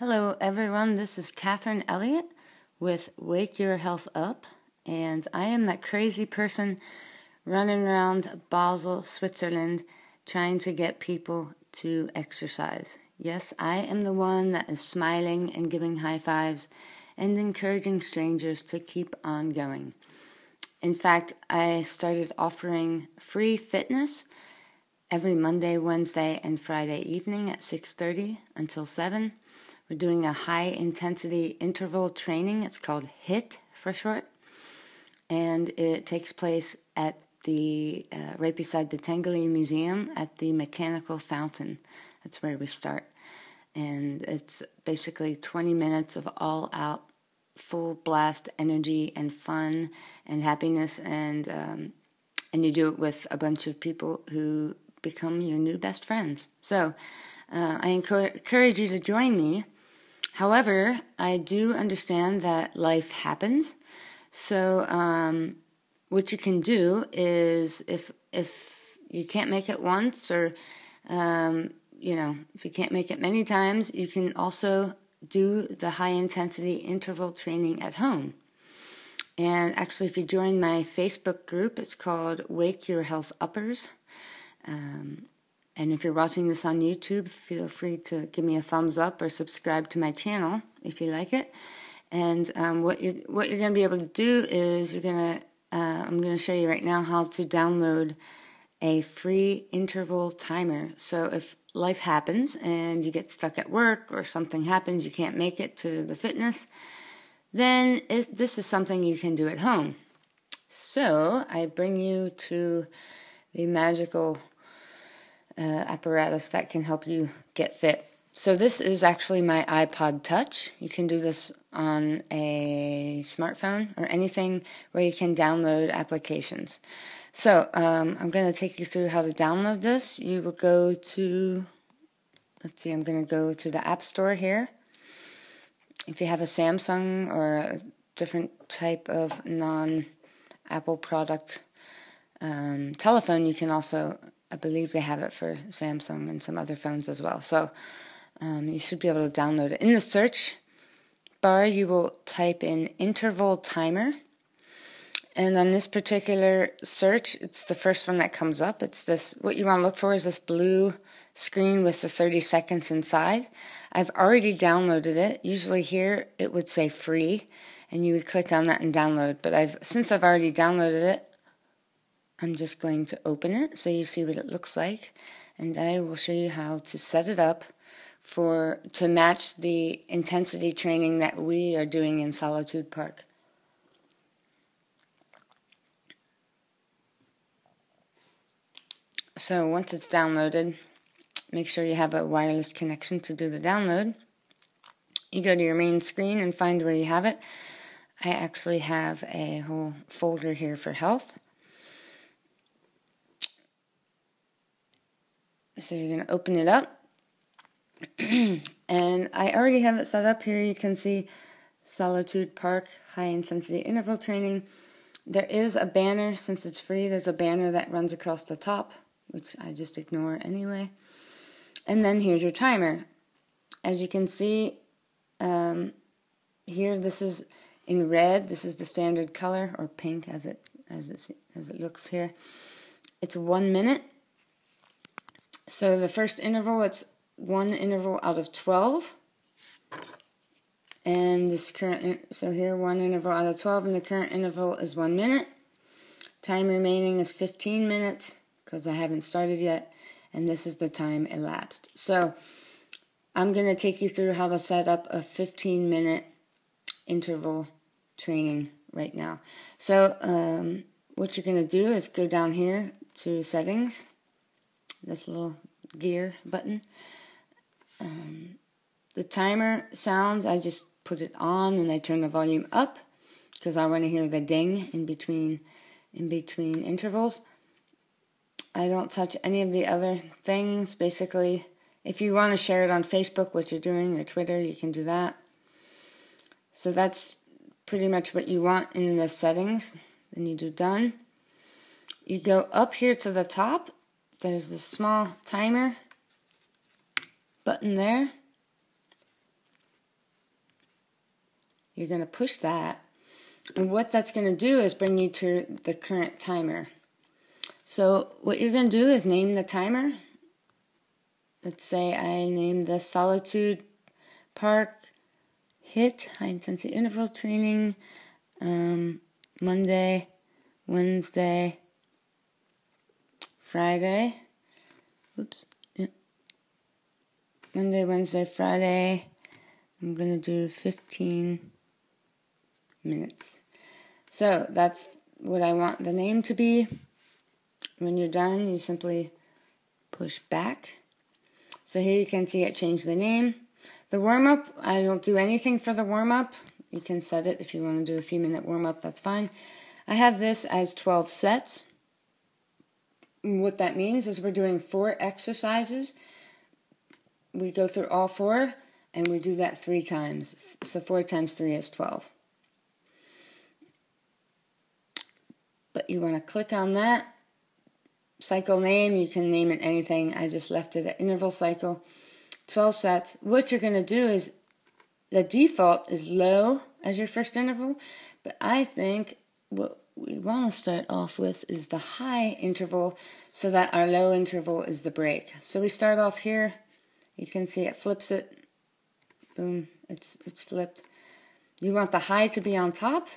Hello everyone, this is Catherine Elliott with Wake Your Health Up, and I am that crazy person running around Basel, Switzerland, trying to get people to exercise. Yes, I am the one that is smiling and giving high fives and encouraging strangers to keep on going. In fact, I started offering free fitness every Monday, Wednesday, and Friday evening at 6:30 until 7. We're doing a high-intensity interval training. It's called HIIT for short. And it takes place at the right beside the Tengeli Museum at the Mechanical Fountain. That's where we start. And it's basically 20 minutes of all-out, full-blast energy and fun and happiness. And you do it with a bunch of people who become your new best friends. So I encourage you to join me. However, I do understand that life happens. So what you can do is if you can't make it once or if you can't make it many times, you can also do the high intensity interval training at home. And actually, if you join my Facebook group, it's called Wake Your Health Uppers. And if you're watching this on YouTube, feel free to give me a thumbs up or subscribe to my channel if you like it. And what you're going to be able to do is I'm going to show you right now how to download a free interval timer. So if life happens and you get stuck at work or something happens, you can't make it to the fitness, then this is something you can do at home. So I bring you to the magical apparatus that can help you get fit. So this is actually my iPod Touch. You can do this on a smartphone or anything where you can download applications. So I'm going to take you through how to download this. You will go to, I'm going to go to the App Store here. If you have a Samsung or a different type of non-Apple product telephone, you can also, I believe they have it for Samsung and some other phones as well. So you should be able to download it. In the search bar, you will type in interval timer. And on this particular search, it's the first one that comes up. It's this, what you want to look for is this blue screen with the 30 seconds inside. I've already downloaded it. Usually here it would say free, and you would click on that and download. But since I've already downloaded it, I'm just going to open it so you see what it looks like, and I will show you how to set it up to match the intensity training that we are doing in Solitude Park. So once it's downloaded, make sure you have a wireless connection to do the download. You go to your main screen and find where you have it. I actually have a whole folder here for health. So you're going to open it up. And I already have it set up here. You can see Solitude Park High Intensity Interval Training. There is a banner, since it's free, there's a banner that runs across the top, which I just ignore anyway. And then here's your timer. As you can see here, this is in red. This is the standard color, or pink as it looks here. It's 1 minute. So the first interval, it's 1 interval out of 12. And so here, 1 interval out of 12, and the current interval is 1 minute. Time remaining is 15 minutes, because I haven't started yet, and this is the time elapsed. So I'm going to take you through how to set up a 15-minute interval training right now. So what you're going to do is go down here to settings, this little gear button. The timer sounds, I just put it on and I turn the volume up because I want to hear the ding in between intervals. I don't touch any of the other things. Basically, if you want to share it on Facebook, what you're doing, or Twitter, you can do that. So that's pretty much what you want in the settings. Then you do done. You go up here to the top. There's this small timer button there. You're going to push that. And what that's going to do is bring you to the current timer. So what you're going to do is name the timer. Let's say I name this Solitude Park HIIT, High Intensity Interval Training, Monday, Wednesday, Friday. Monday, Wednesday, Friday. I'm going to do 15 minutes. So that's what I want the name to be. When you're done, you simply push back. So here you can see it changed the name. The warm-up, I don't do anything for the warm-up. You can set it if you want to do a few minute warm-up, that's fine. I have this as 12 sets. What that means is we're doing 4 exercises. We go through all 4, and we do that 3 times. So 4 times 3 is 12. But you want to click on that. Cycle name, you can name it anything. I just left it at interval cycle. 12 sets. What you're going to do is, the default is low as your first interval, but I think what we want to start off with is the high interval so that our low interval is the break. So we start off here. You can see it flips it. Boom, it's flipped. You want the high to be on top.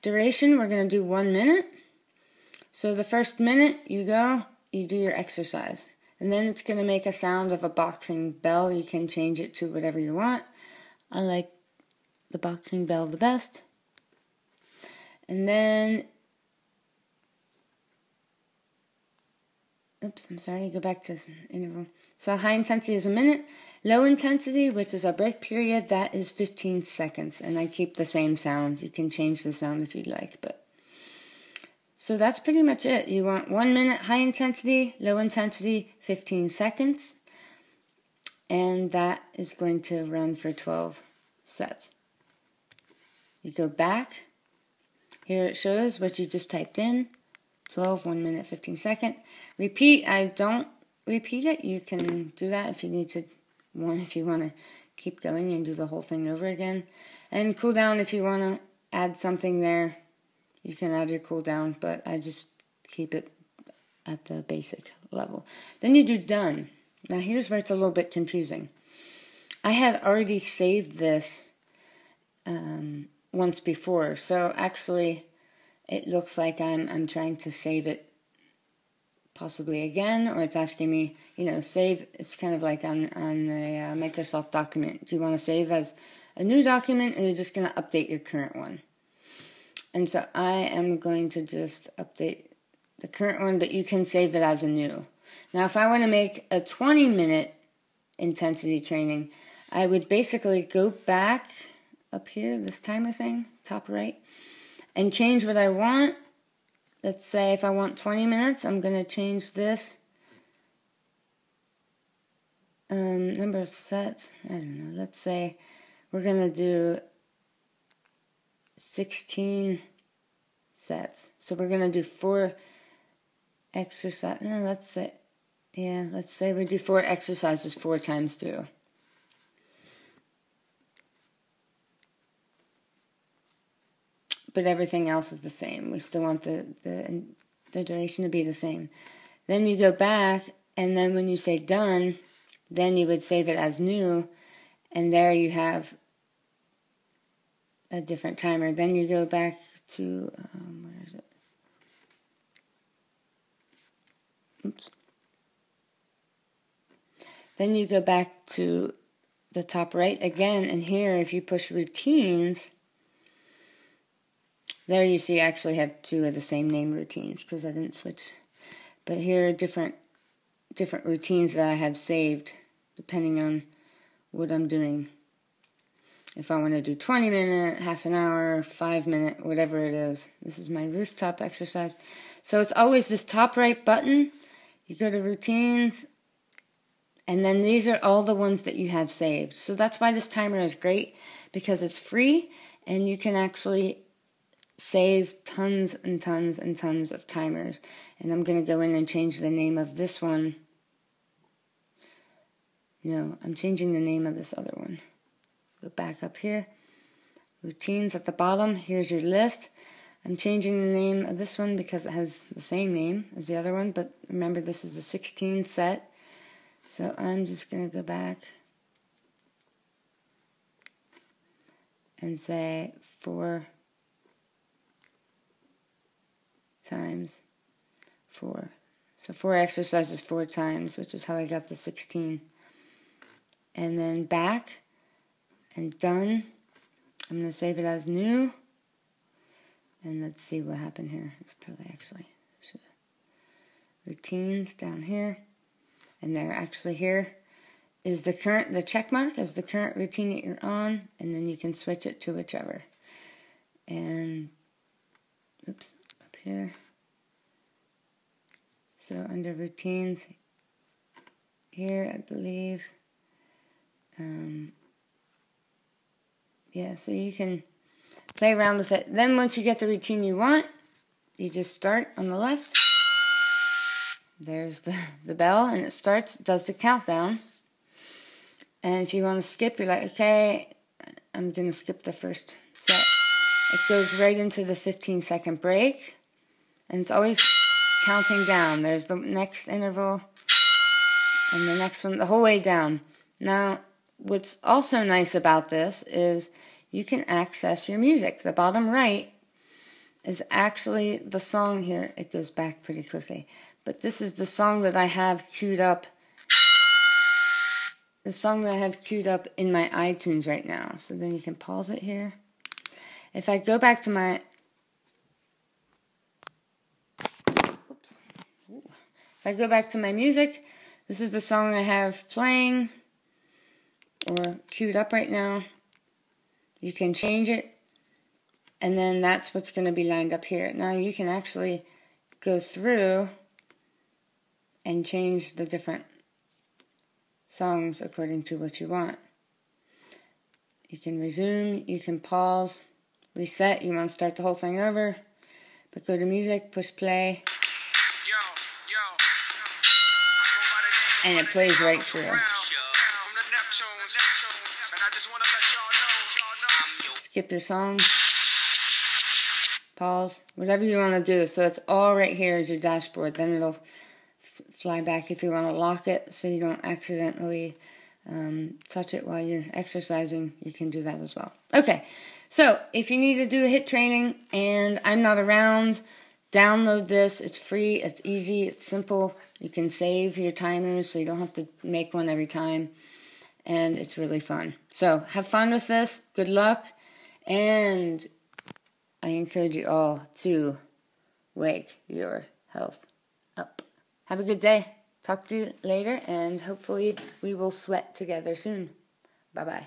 Duration, we're going to do 1 minute. So the first minute, you go, you do your exercise. And then it's going to make a sound of a boxing bell. You can change it to whatever you want. I like the boxing bell the best. And then, go back to interval. So high intensity is 1 minute. Low intensity, which is our break period, that is 15 seconds. And I keep the same sound. You can change the sound if you'd like, but. So that's pretty much it. You want 1 minute high intensity, low intensity, 15 seconds. And that is going to run for 12 sets. You go back. Here it shows what you just typed in. 12, 1 minute, 15 second. Repeat. I don't repeat it. You can do that if you need to. If you want to keep going and do the whole thing over again. And cool down if you want to add something there. You can add your cooldown, but I just keep it at the basic level. Then you do done. Now here's where it's a little bit confusing. I had already saved this once before, so actually it looks like I'm trying to save it possibly again, or it's asking me, save. It's kind of like on a Microsoft document. Do you want to save as a new document, or you're just going to update your current one? And so I am going to just update the current one, but you can save it as a new. Now, if I want to make a 20-minute intensity training, I would basically go back up here, this timer thing, top right, and change what I want. Let's say if I want 20 minutes, I'm going to change this number of sets. I don't know. Let's say we're going to do 16 sets. So we're going to do 4 exercises. No, let's say we do 4 exercises 4 times through. But everything else is the same. We still want the duration to be the same. Then you go back, and then when you say done, then you would save it as new, and there you have a different timer. Then you go back to, where is it? Then you go back to the top right again, and here if you push routines, there you see I actually have 2 of the same name routines because I didn't switch. But here are different routines that I have saved depending on what I'm doing. If I want to do 20 minute, half an hour, 5 minute, whatever it is. This is my rooftop exercise. So it's always this top right button. You go to routines, and then these are all the ones that you have saved. So that's why this timer is great, because it's free, and you can actually save tons and tons and tons of timers. And I'm going to go in and change the name of this one. No, I'm changing the name of this other one. Go back up here. routines at the bottom. Here's your list. I'm changing the name of this one because it has the same name as the other one, but remember this is a 16 set. So I'm just going to go back and say 4 times 4. So 4 exercises 4 times, which is how I got the 16. And then back and done. I'm going to save it as new. And let's see what happened here. It's probably actually routines down here. And there actually here is the check mark is the current routine that you're on, and then you can switch it to whichever. And oops, up here. So under routines here, I believe. Yeah, so you can play around with it. Then once you get the routine you want, you just start on the left. There's the bell, and it does the countdown. And if you want to skip, you're like, okay, I'm going to skip the first set. It goes right into the 15-second break, and it's always counting down. There's the next interval, and the next one, the whole way down. Now, what's also nice about this is you can access your music. The bottom right is actually the song here. It goes back pretty quickly. But this is the song that I have queued up. The song that I have queued up in my iTunes right now. So then you can pause it here. If I go back to my... Oops. If I go back to my music, this is the song I have playing or queued up right now. You can change it, and then that's what's going to be lined up here. Now you can actually go through and change the different songs according to what you want. You can resume, you can pause, reset, you want to start the whole thing over, but go to music, push play, and it plays right through. Skip your song, pause, whatever you want to do. So it's all right here as your dashboard. Then it'll fly back if you want to lock it so you don't accidentally touch it while you're exercising. You can do that as well. Okay, so if you need to do a HIIT training and I'm not around, download this. It's free, it's easy, it's simple. You can save your timers so you don't have to make one every time. And it's really fun. So have fun with this. Good luck. And I encourage you all to wake your health up. Have a good day. Talk to you later, and hopefully we will sweat together soon. Bye-bye.